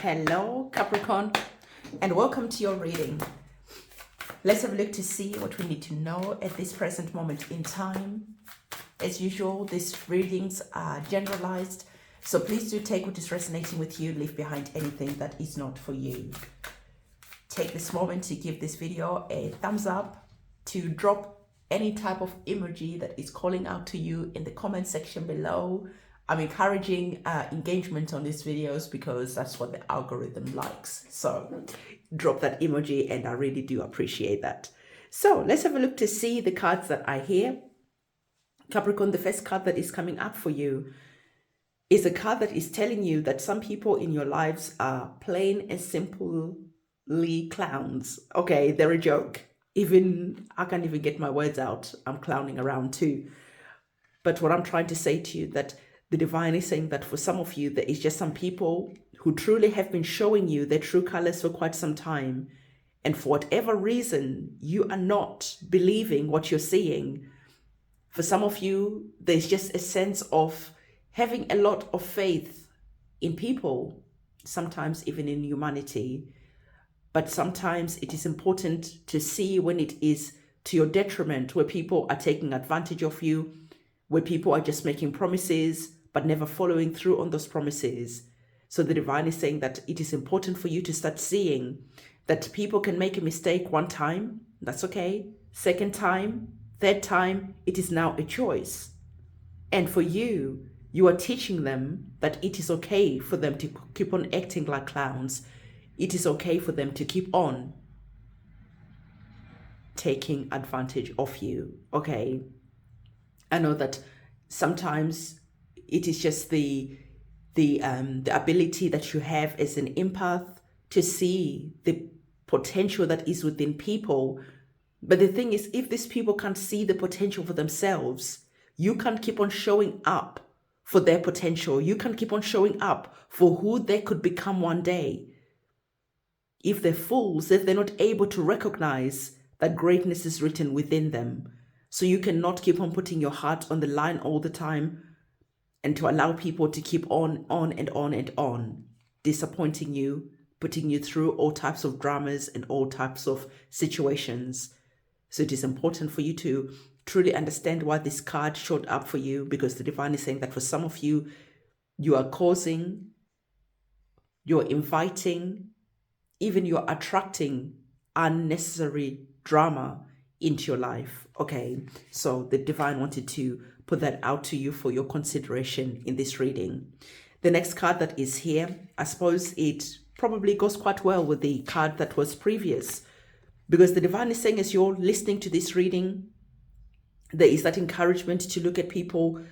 Hello, Capricorn, and welcome to your reading. Let's have a look to see what we need to know at this present moment in time. As usual, these readings are generalized, so please do take what is resonating with you, leave behind anything that is not for you. Take this moment to give this video a thumbs up, to drop any type of emoji that is calling out to you in the comment section below. I'm encouraging engagement on these videos because that's what the algorithm likes. So drop that emoji and I really do appreciate that. So let's have a look to see the cards that are here. Capricorn, the first card that is coming up for you is a card that is telling you that some people in your lives are plain and simply clowns. Okay, they're a joke. Even I can't even get my words out. I'm clowning around too. But what I'm trying to say to you that the divine is saying that for some of you, there is just some people who truly have been showing you their true colors for quite some time. And for whatever reason, you are not believing what you're seeing. For some of you, there's just a sense of having a lot of faith in people, sometimes even in humanity. But sometimes it is important to see when it is to your detriment, where people are taking advantage of you, where people are just making promises, but never following through on those promises. So the divine is saying that it is important for you to start seeing that people can make a mistake one time, that's okay. Second time, third time, it is now a choice. And for you, you are teaching them that it is okay for them to keep on acting like clowns. It is okay for them to keep on taking advantage of you, okay? I know that sometimes it is just the ability that you have as an empath to see the potential that is within people. But the thing is, if these people can't see the potential for themselves, you can't keep on showing up for their potential. You can't keep on showing up for who they could become one day. If they're fools, if they're not able to recognize that greatness is written within them. So you cannot keep on putting your heart on the line all the time and to allow people to keep on and on, disappointing you, putting you through all types of dramas and all types of situations. So it is important for you to truly understand why this card showed up for you, because the divine is saying that for some of you, you are causing, you're inviting, even you're attracting unnecessary drama into your life. Okay, so the divine wanted to put that out to you for your consideration in this reading. The next card that is here, I suppose it probably goes quite well with the card that was previous, because the divine is saying as you're listening to this reading, there is that encouragement to look at people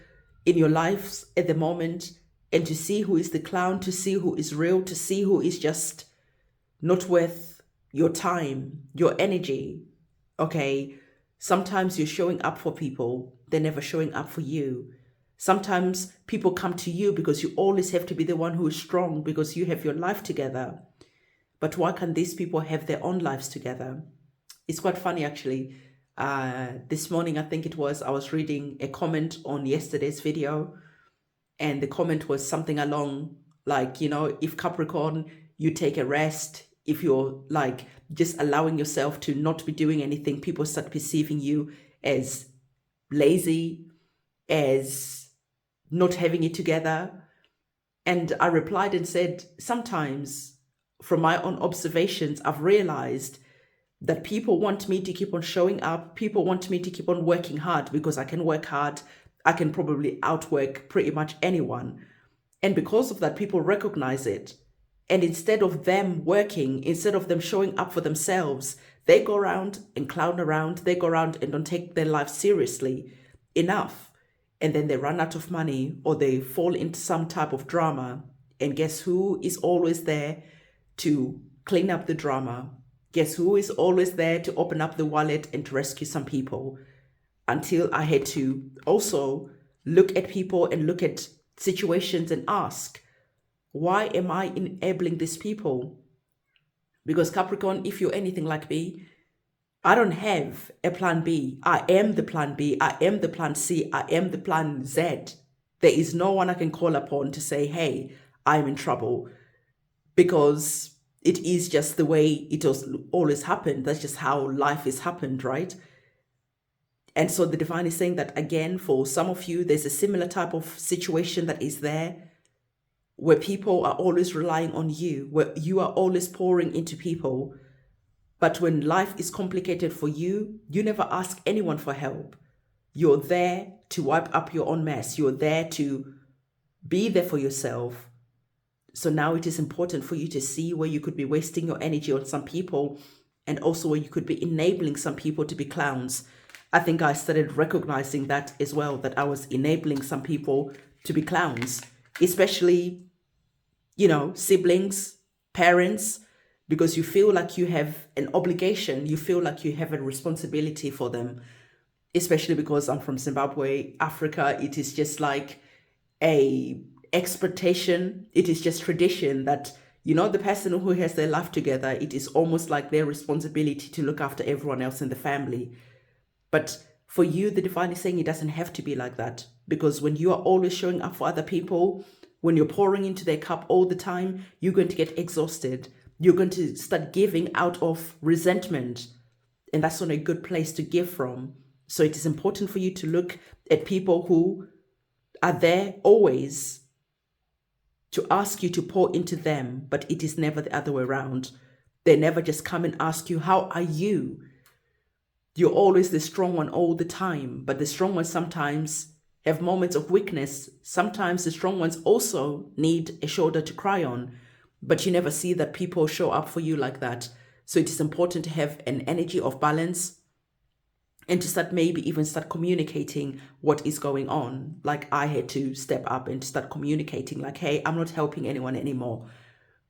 in your lives at the moment and to see who is the clown, to see who is real, to see who is just not worth your time, your energy. Okay, sometimes you're showing up for people, they're never showing up for you. Sometimes people come to you because you always have to be the one who is strong because you have your life together. But why can't these people have their own lives together? It's quite funny actually. This morning, I think it was, I was reading a comment on yesterday's video, and the comment was something along like, you know, if Capricorn, you take a rest, if you're like just allowing yourself to not be doing anything, people start perceiving you as lazy, as not having it together. And I replied and said, sometimes from my own observations, I've realized that people want me to keep on showing up. People want me to keep on working hard because I can work hard. I can probably outwork pretty much anyone. And because of that, people recognize it. And instead of them working, instead of them showing up for themselves, they go around and clown around. They go around and don't take their life seriously enough. And then they run out of money or they fall into some type of drama. And guess who is always there to clean up the drama? Guess who is always there to open up the wallet and to rescue some people? Until I had to also look at people and look at situations and ask, why am I enabling these people? Because Capricorn, if you're anything like me, I don't have a plan B. I am the plan B. I am the plan C. I am the plan Z. There is no one I can call upon to say, hey, I'm in trouble. because it is just the way it has always happened. That's just how life has happened, right? And so the divine is saying that, again, for some of you, there's a similar type of situation that is there, where people are always relying on you, where you are always pouring into people. But when life is complicated for you, you never ask anyone for help. You're there to wipe up your own mess. You're there to be there for yourself. So now it is important for you to see where you could be wasting your energy on some people, and also where you could be enabling some people to be clowns. I think I started recognizing that as well, that I was enabling some people to be clowns, especially, siblings, parents, because you feel like you have an obligation, you feel like you have a responsibility for them, especially because I'm from Zimbabwe, Africa. It is just like a expectation. It is just tradition that, the person who has their life together, it is almost like their responsibility to look after everyone else in the family. But for you, the divine is saying it doesn't have to be like that, because when you are always showing up for other people, when you're pouring into their cup all the time, you're going to get exhausted. You're going to start giving out of resentment, and that's not a good place to give from. So it is important for you to look at people who are there always to ask you to pour into them, but it is never the other way around. They never just come and ask you, how are you? You're always the strong one all the time, but the strong ones sometimes have moments of weakness. Sometimes the strong ones also need a shoulder to cry on, but you never see that people show up for you like that. So it is important to have an energy of balance, and to start communicating what is going on. Like I had to step up and start communicating like, hey, I'm not helping anyone anymore,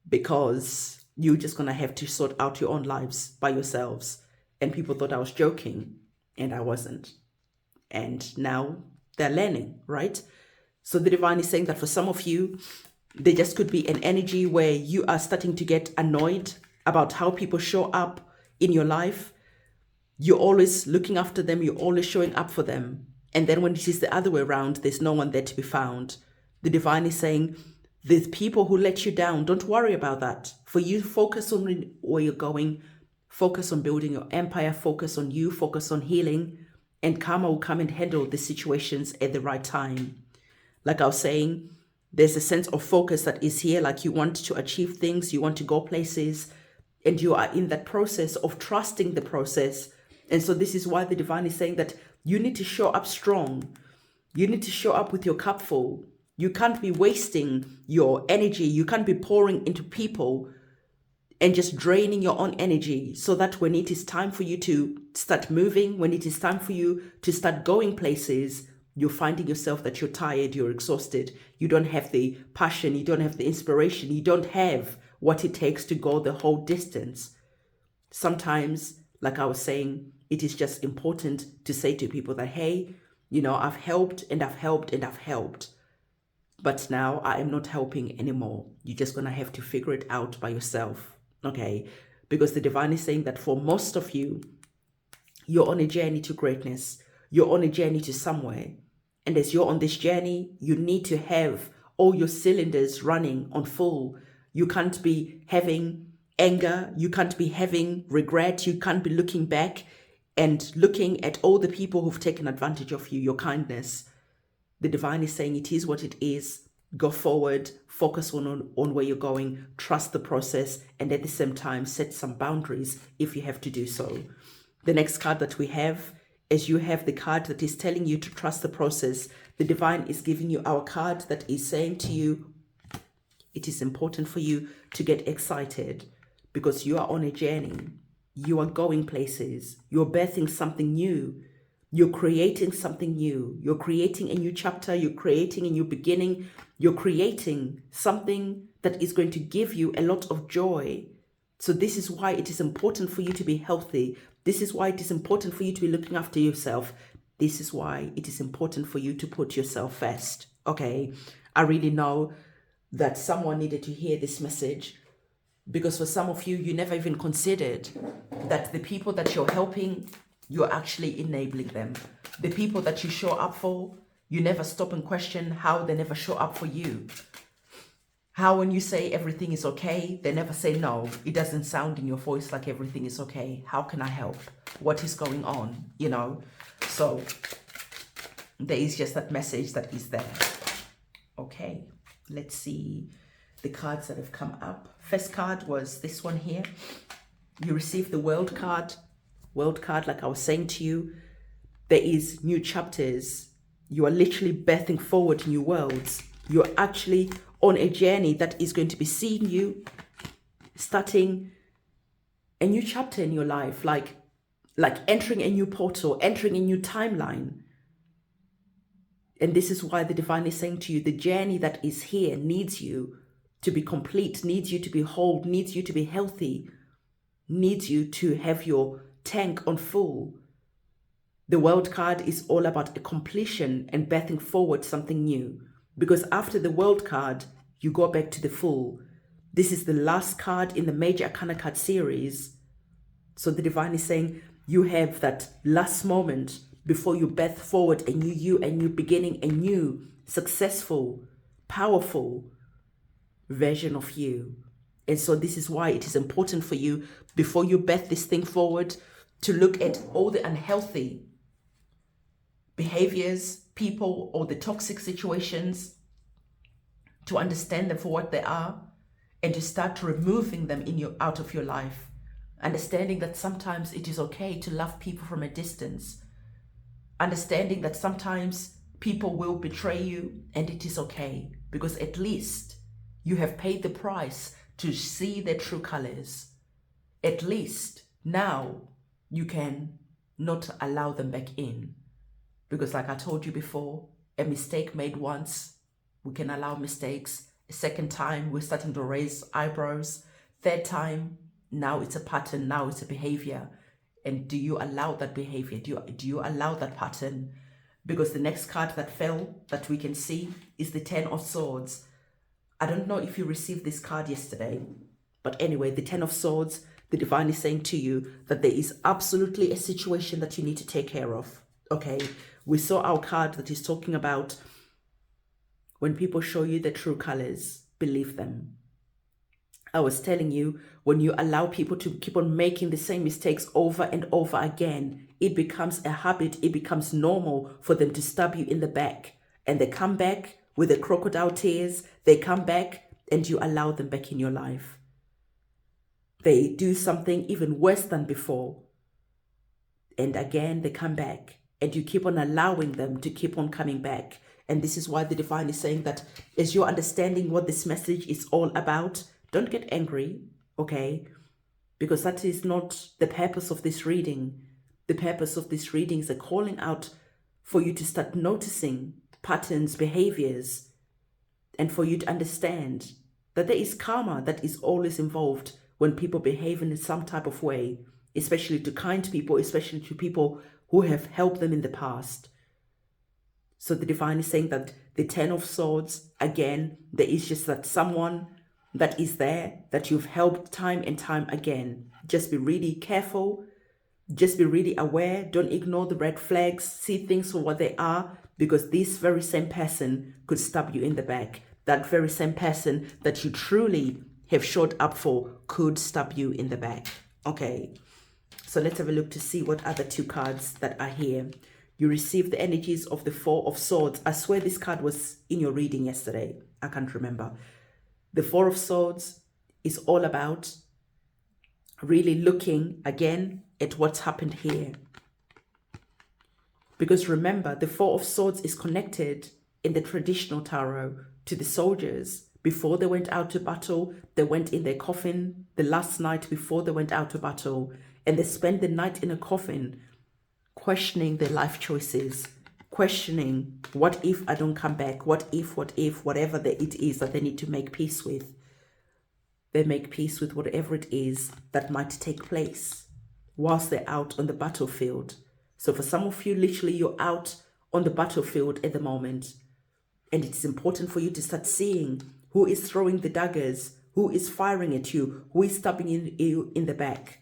because you're just going to have to sort out your own lives by yourselves. And people thought I was joking, and I wasn't. And now they're learning, right? So the divine is saying that for some of you, there just could be an energy where you are starting to get annoyed about how people show up in your life. You're always looking after them. You're always showing up for them. And then when it is the other way around, there's no one there to be found. The divine is saying, there's people who let you down. Don't worry about that. For you, focus on where you're going. Focus on building your empire. Focus on you. Focus on healing. And karma will come and handle the situations at the right time. Like I was saying, there's a sense of focus that is here. Like you want to achieve things. You want to go places. And you are in that process of trusting the process. And so this is why the divine is saying that you need to show up strong. You need to show up with your cup full. You can't be wasting your energy. You can't be pouring into people and just draining your own energy, so that when it is time for you to start moving, when it is time for you to start going places, you're finding yourself that you're tired, you're exhausted. You don't have the passion. You don't have the inspiration. You don't have what it takes to go the whole distance. Sometimes, like I was saying, it is just important to say to people that, hey, I've helped and I've helped and I've helped, but now I am not helping anymore. You're just going to have to figure it out by yourself, okay? Because the divine is saying that for most of you, you're on a journey to greatness. You're on a journey to somewhere. And as you're on this journey, you need to have all your cylinders running on full. You can't be having anger. You can't be having regret. You can't be looking back and looking at all the people who've taken advantage of you, your kindness. The divine is saying it is what it is. Go forward, focus on where you're going, trust the process, and at the same time, set some boundaries if you have to do so. The next card that we have, as you have the card that is telling you to trust the process, the divine is giving you our card that is saying to you, it is important for you to get excited because you are on a journey. You are going places. You're birthing something new. You're creating something new. You're creating a new chapter. You're creating a new beginning. You're creating something that is going to give you a lot of joy. So this is why it is important for you to be healthy. This is why it is important for you to be looking after yourself. This is why it is important for you to put yourself first. Okay, I really know that someone needed to hear this message, because for some of you, you never even considered that the people that you're helping, you're actually enabling them. The people that you show up for, you never stop and question how they never show up for you. How when you say everything is okay, they never say no. It doesn't sound in your voice like everything is okay. How can I help? What is going on? You know? So there is just that message that is there. Okay, let's see the cards that have come up. First card was this one here. You received the World card. World card, like I was saying to you, there is new chapters. You are literally birthing forward new worlds. You're actually on a journey that is going to be seeing you starting a new chapter in your life, like entering a new portal, entering a new timeline. And this is why the divine is saying to you, the journey that is here needs you to be complete, needs you to be whole, needs you to be healthy, needs you to have your tank on full. The World card is all about a completion and birthing forward something new. Because after the World card, you go back to the Fool. This is the last card in the Major Arcana card series. So the divine is saying you have that last moment before you birth forward a new you, a new beginning, a new, successful, powerful version of you. And so this is why it is important for you, before you birth this thing forward, to look at all the unhealthy behaviors, people, or the toxic situations, to understand them for what they are, and to start removing them out of your life. Understanding that sometimes it is okay to love people from a distance. Understanding that sometimes people will betray you, and it is okay, because at least you have paid the price to see their true colors. At least now you can not allow them back in. Because like I told you before, a mistake made once, we can allow mistakes. A second time, we're starting to raise eyebrows. Third time, now it's a pattern, now it's a behavior. And do you allow that behavior? Do you allow that pattern? Because the next card that fell, that we can see, is the Ten of Swords. I don't know if you received this card yesterday, but anyway, the Ten of Swords, the divine is saying to you that there is absolutely a situation that you need to take care of. Okay, we saw our card that is talking about when people show you the true colors, believe them. I was telling you, when you allow people to keep on making the same mistakes over and over again, it becomes a habit, it becomes normal for them to stab you in the back. And they come back with the crocodile tears, they come back and you allow them back in your life. They do something even worse than before. And again, they come back and you keep on allowing them to keep on coming back. And this is why the divine is saying that as you're understanding what this message is all about, don't get angry, okay? Because that is not the purpose of this reading. The purpose of this reading is a calling out for you to start noticing patterns, behaviors, and for you to understand that there is karma that is always involved when people behave in some type of way, especially to kind people, especially to people who have helped them in the past. So the divine is saying that the Ten of Swords, again, there is just that someone that is there that you've helped time and time again. Just be really careful. Just be really aware. Don't ignore the red flags. See things for what they are, because this very same person could stab you in the back. That very same person that you truly have showed up for could stab you in the back. Okay, so let's have a look to see what other two cards that are here. You receive the energies of the Four of Swords. I swear this card was in your reading yesterday. I can't remember. The Four of Swords is all about really looking again at what's happened here. Because remember, the Four of Swords is connected in the traditional tarot to the soldiers. Before they went out to battle, they went in their coffin the last night before they went out to battle. And they spent the night in a coffin, questioning their life choices, questioning, what if I don't come back? What if, whatever it is that they need to make peace with. They make peace with whatever it is that might take place whilst they're out on the battlefield. So for some of you, literally, you're out on the battlefield at the moment. And it is important for you to start seeing who is throwing the daggers, who is firing at you, who is stabbing you in the back.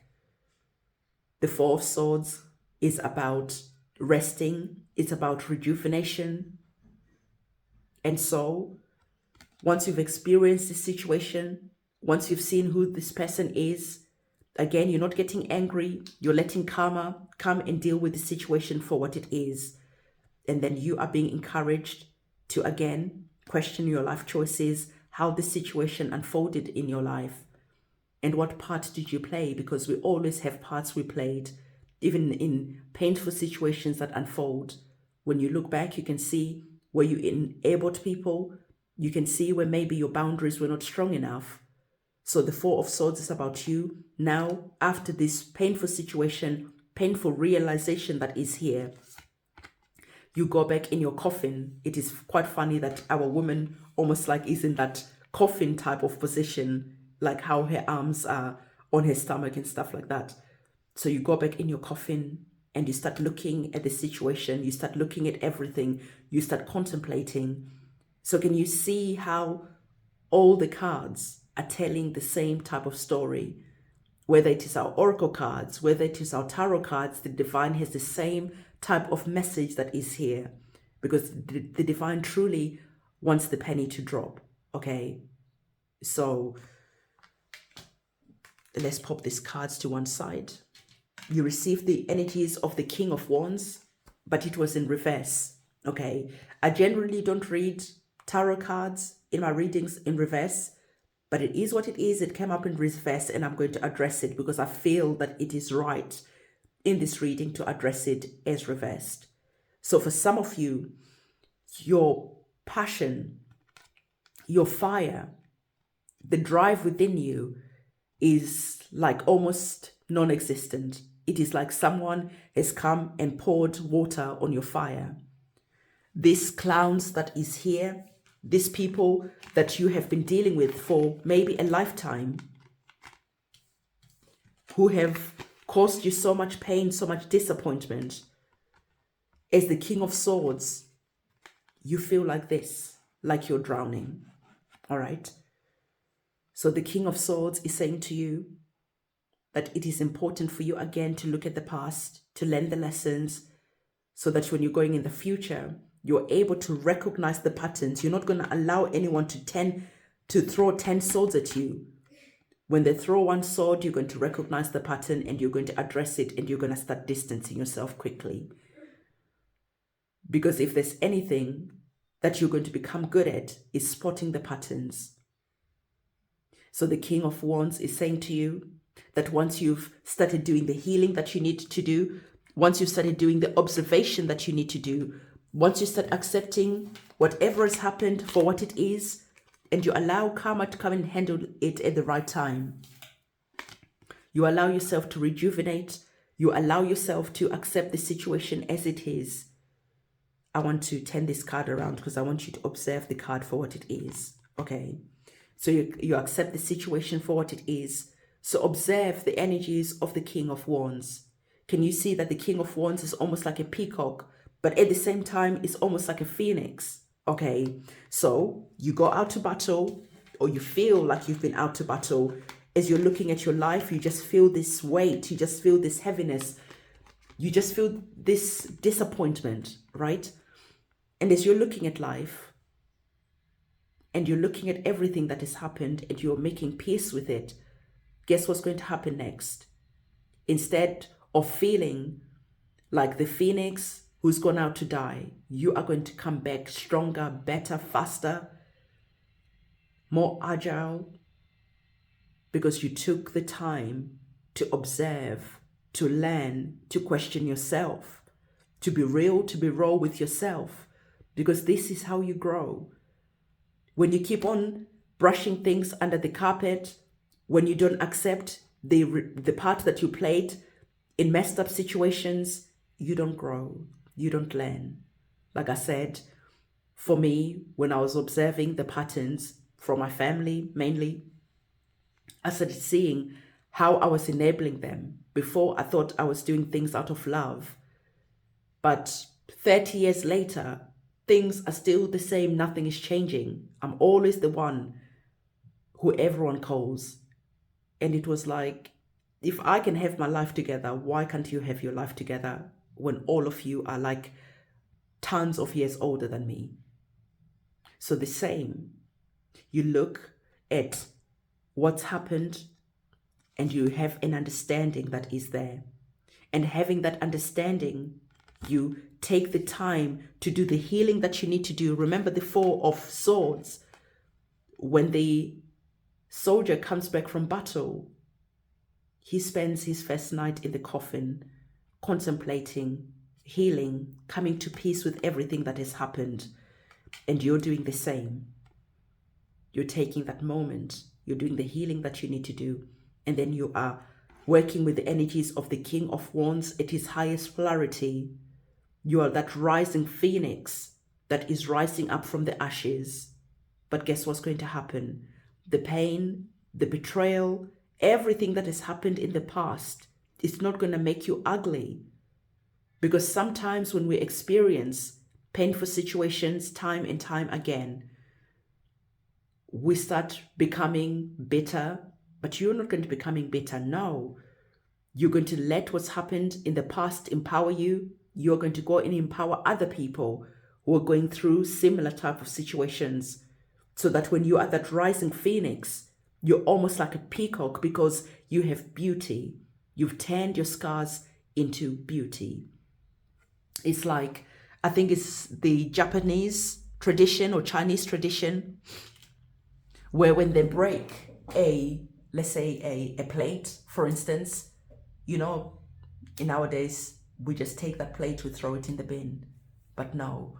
The Four of Swords is about resting. It's about rejuvenation. And so Once you've experienced this situation, once you've seen who this person is, again, you're not getting angry. You're letting karma come and deal with the situation for what it is. And then you are being encouraged to, again, question your life choices, how the situation unfolded in your life, and what part did you play? Because we always have parts we played, even in painful situations that unfold. When you look back, you can see where you enabled people. You can see where maybe your boundaries were not strong enough. So the Four of Swords is about you now, after this painful situation, painful realization that is here. You go back in your coffin. It is quite funny that our woman almost like is in that coffin type of position, like how her arms are on her stomach and stuff like that. So you go back in your coffin and you start looking at the situation. You start looking at everything. You start contemplating. So can you see how all the cards are telling the same type of story? Whether it is our oracle cards, whether it is our tarot cards, the divine has the same type of message that is here, because the divine truly wants the penny to drop. Okay, so let's pop these cards to one side. You received the energies of the King of Wands, but it was in reverse. Okay, I generally don't read tarot cards in my readings in reverse, but it is what it is. It came up in reverse and I'm going to address it because I feel that it is right in this reading to address it as reversed. So for some of you, your passion, your fire, the drive within you is like almost non-existent. It is like someone has come and poured water on your fire. These clowns that is here, these people that you have been dealing with for maybe a lifetime, who have caused you so much pain, so much disappointment, as the King of Swords, you feel like this, like you're drowning. All right? So the King of Swords is saying to you that it is important for you again to look at the past, to learn the lessons, so that when you're going in the future, you're able to recognize the patterns. You're not going to allow anyone to throw 10 swords at you. When they throw one sword, you're going to recognize the pattern and you're going to address it, and you're going to start distancing yourself quickly. Because if there's anything that you're going to become good at, is spotting the patterns. So the King of Wands is saying to you that once you've started doing the healing that you need to do, once you've started doing the observation that you need to do, once you start accepting whatever has happened for what it is, and you allow karma to come and handle it at the right time, you allow yourself to rejuvenate, you allow yourself to accept the situation as it is. I want to turn this card around because I want you to observe the card for what it is. Okay, so you accept the situation for what it is. So observe the energies of the King of Wands. Can you see that the King of Wands is almost like a peacock, but at the same time is almost like a phoenix? Okay, so you go out to battle, or you feel like you've been out to battle. As you're looking at your life, you just feel this weight, you just feel this heaviness, you just feel this disappointment, right? And as you're looking at life, and you're looking at everything that has happened, and you're making peace with it, guess what's going to happen next? Instead of feeling like the phoenix who's gone out to die, you are going to come back stronger, better, faster, more agile, because you took the time to observe, to learn, to question yourself, to be real, to be raw with yourself, because this is how you grow. When you keep on brushing things under the carpet, when you don't accept the part that you played in messed up situations, you don't grow, you don't learn. Like I said, for me, when I was observing the patterns from my family mainly, I started seeing how I was enabling them. Before, I thought I was doing things out of love. But 30 years later, things are still the same, nothing is changing. I'm always the one who everyone calls. And it was like, if I can have my life together, why can't you have your life together when all of you are like tons of years older than me? So the same. You look at what's happened and you have an understanding that is there. And having that understanding, you take the time to do the healing that you need to do. Remember the Four of Swords. When the soldier comes back from battle, he spends his first night in the coffin, contemplating, healing, coming to peace with everything that has happened. And you're doing the same. You're taking that moment, you're doing the healing that you need to do, and then you are working with the energies of the King of Wands at his highest polarity. You are that rising phoenix that is rising up from the ashes. But guess what's going to happen? The pain, the betrayal, everything that has happened in the past is not going to make you ugly. Because sometimes when we experience painful situations time and time again, we start becoming bitter. But you're not going to be becoming bitter. No. You're going to let what's happened in the past empower you. You're going to go and empower other people who are going through similar type of situations, so that when you are that rising phoenix, you're almost like a peacock because you have beauty. You've turned your scars into beauty. It's like, I think it's the Japanese tradition or Chinese tradition, where when they break let's say a plate, for instance, you know, in nowadays, we just take that plate, we throw it in the bin. But no,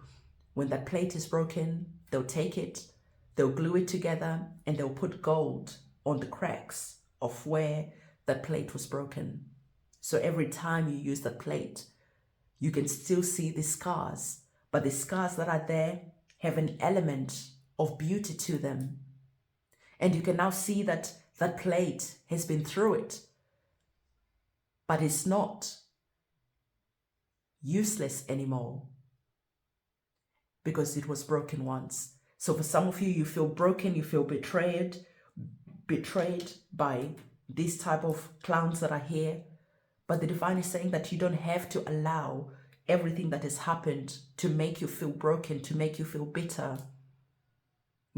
when that plate is broken, they'll take it, they'll glue it together, and they'll put gold on the cracks of where that plate was broken. So every time you use that plate, you can still see the scars, but the scars that are there have an element of beauty to them. And you can now see that that plate has been through it, but it's not useless anymore because it was broken once. So for some of you, you feel broken, you feel betrayed by these type of clowns that are here. But the divine is saying that you don't have to allow everything that has happened to make you feel broken, to make you feel bitter.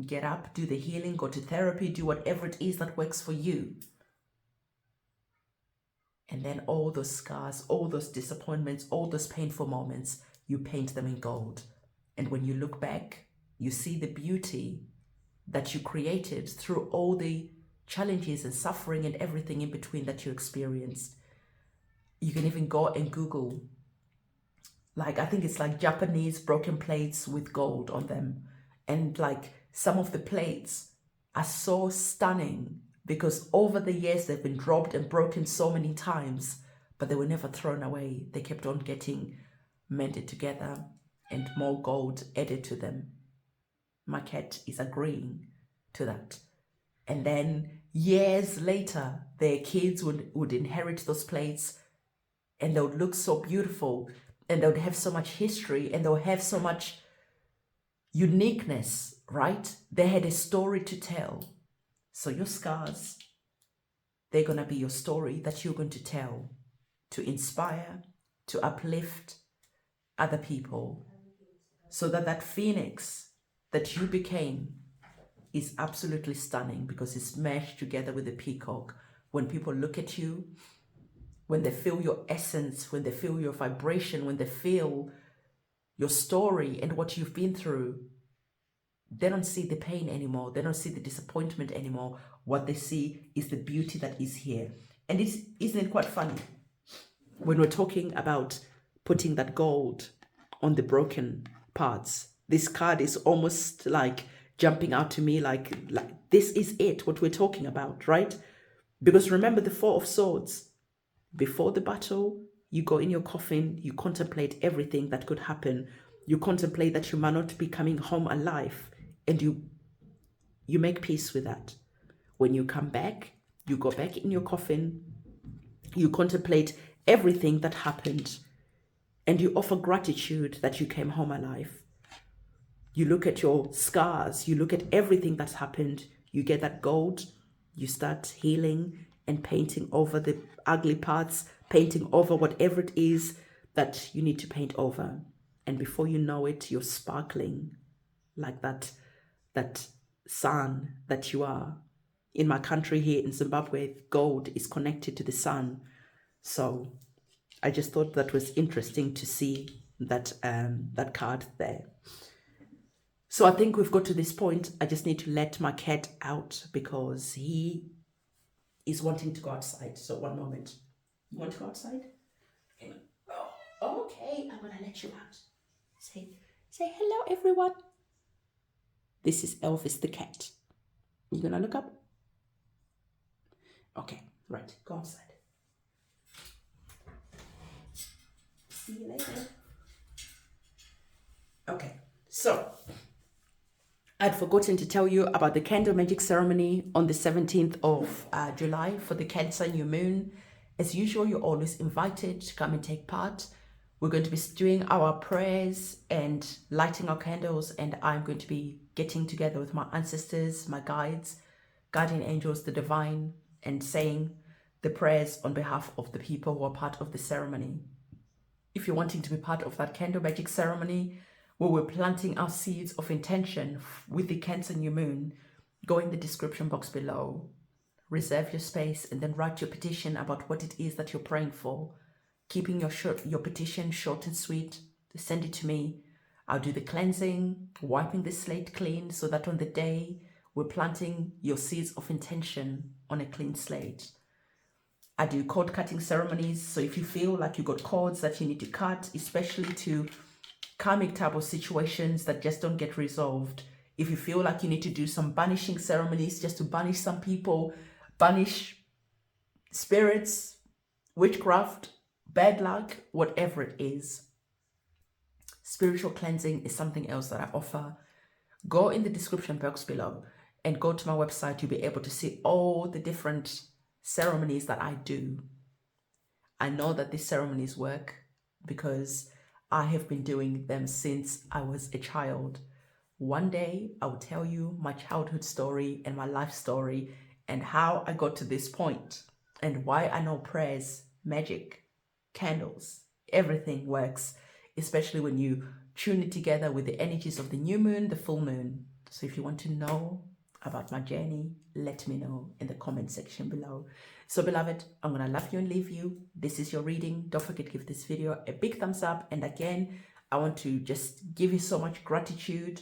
Get up, do the healing, go to therapy, do whatever it is that works for you. And then all those scars, all those disappointments, all those painful moments, you paint them in gold. And when you look back, you see the beauty that you created through all the challenges and suffering and everything in between that you experienced. You can even go and Google, like, I think it's like Japanese broken plates with gold on them. And like some of the plates are so stunning because over the years they've been dropped and broken so many times, but they were never thrown away. They kept on getting mended together and more gold added to them. My cat is agreeing to that. And then years later, their kids would inherit those plates, and they would look so beautiful, and they would have so much history, and they would have so much uniqueness, right? They had a story to tell. So your scars, they're going to be your story that you're going to tell, to inspire, to uplift other people, so that that phoenix that you became is absolutely stunning because it's meshed together with the peacock. When people look at you, when they feel your essence, when they feel your vibration, when they feel your story and what you've been through, they don't see the pain anymore. They don't see the disappointment anymore. What they see is the beauty that is here. And isn't it quite funny? When we're talking about putting that gold on the broken parts, this card is almost like jumping out to me like this is it, what we're talking about, right? Because remember the Four of Swords. Before the battle, you go in your coffin, you contemplate everything that could happen. You contemplate that you might not be coming home alive, and you make peace with that. When you come back, you go back in your coffin, you contemplate everything that happened, and you offer gratitude that you came home alive. You look at your scars, you look at everything that's happened, you get that gold, you start healing and painting over the ugly parts, painting over whatever it is that you need to paint over. And before you know it, you're sparkling like that sun that you are. In my country here in Zimbabwe, gold is connected to the sun. So I just thought that was interesting to see that that card there. So I think we've got to this point. I just need to let my cat out because he is wanting to go outside. So one moment. You want to go outside? Oh, okay, I'm gonna let you out. Say hello, everyone. This is Elvis the cat. You gonna look up? Okay, right, go outside. See you later. Okay, so I'd forgotten to tell you about the candle magic ceremony on the 17th of July for the Cancer new moon. As usual, you're always invited to come and take part. We're going to be doing our prayers and lighting our candles, and I'm going to be getting together with my ancestors, my guides, guardian angels, the divine, and saying the prayers on behalf of the people who are part of the ceremony. If you're wanting to be part of that candle magic ceremony, where we're planting our seeds of intention with the Cancer new moon, go in the description box below, reserve your space, and then write your petition about what it is that you're praying for. Keeping your petition short and sweet, send it to me. I'll do the cleansing, wiping the slate clean so that on the day we're planting your seeds of intention on a clean slate. I do cord cutting ceremonies, so if you feel like you got cords that you need to cut, especially to karmic type of situations that just don't get resolved, if you feel like you need to do some banishing ceremonies just to banish some people, banish spirits, witchcraft, bad luck, whatever it is, spiritual cleansing is something else that I offer. Go in the description box below and go to my website. You'll be able to see all the different ceremonies that I do. I know that these ceremonies work because I have been doing them since I was a child. One day I will tell you my childhood story and my life story and how I got to this point and why I know prayers, magic, candles, everything works, especially when you tune it together with the energies of the new moon, the full moon. So if you want to know about my journey, let me know in the comment section below. So beloved, I'm gonna love you and leave you. This is your reading. Don't forget to give this video a big thumbs up. And again, I want to just give you so much gratitude,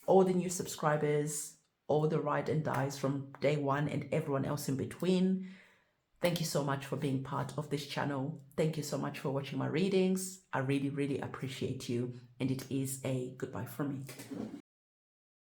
all the new subscribers, all the ride and dies from day one and everyone else in between. Thank you so much for being part of this channel. Thank you so much for watching my readings. I really, really appreciate you. And it is a goodbye from me.